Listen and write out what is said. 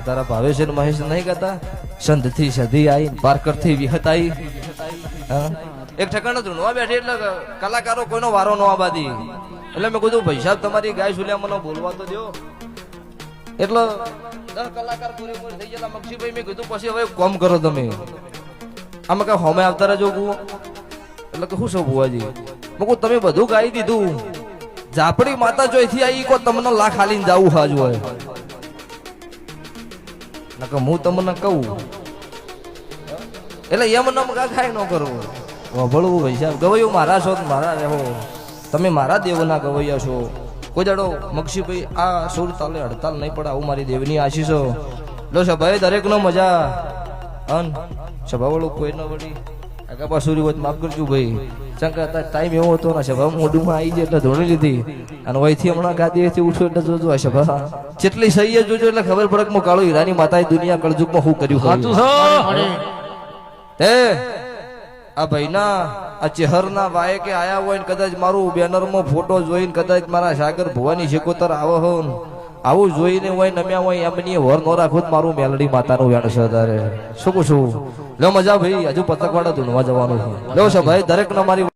તારા ભાવેશ અને મહેશ નહીં કહેતા સંત થી સધી આવી પારકર થી વિહત આવી એક ઠેકાણે ધૂણવા બેઠી એટલે કલાકારો કોઈનો વારો ન આબાદી એટલે મેં કીધું ભાઈ સાહેબ તમારી ગાય સુલ્યા મને બોલવા તો દો એટલે 10 કલાકાર પૂરેપૂરી થઈ ગયેલા મક્ષીભાઈ મેં કીધું પછી હવે કોમ કરો તમે આમાં કઈ હોમે આવતા રહેજો એટલે કે શું છો બુવાજી મેં કહું તમે બધું ગાઈ દીધું ઝાપડી માતા જોઈથી આવી કો તમને લાખ હાલીને જાવું હાજ હોય નકર હું તમને કહું એટલે એમ નમ ખાય ન કરવું વભળવું ભાઈ સાહેબ ગવૈયો મારા છો મારા રહો તમે મારા દેવના ગવૈયા છો કોઈ દાડો મક્ષીભાઈ આ સુર તાલે હડતાલ નહીં પડે આવું મારી દેવની આશીષો લો સભાઈ દરેક નો મજા અન સભા વાળું કોઈ ન વળી આગા પાછું હોય માફ કરજો ભાઈ શંકા ટાઈમ એવો હતો ને સભા મોઢુંમાં આવી જાય એટલે ધોણી લીધી અને વહીથી હમણાં ગાદીએથી ઉઠો એટલે જોજો આ સભા જેટલી સહી જોજો એટલે ખબર પડે કે કાળો હીરાની માતાએ દુનિયા કળજુગમાં શું કર્યું હે આ ભાઈના આ ચહેરના વાય કે આયા હોય ને કદાચ મારું બેનરમાં ફોટો જોઈને કદાચ મારા સાગર ભવાની શેકોતર આવો હો આવું જોઈને હોય નમ્યા હોય એમની વર નો રાખો મારું મેલડી માતાનું વેણ છે તારે શું કહું છું લો મજા ભાઈ હજુ પતંગવાડા ધૂણવા જવાનું છે લો છે ભાઈ દરેક ને મારી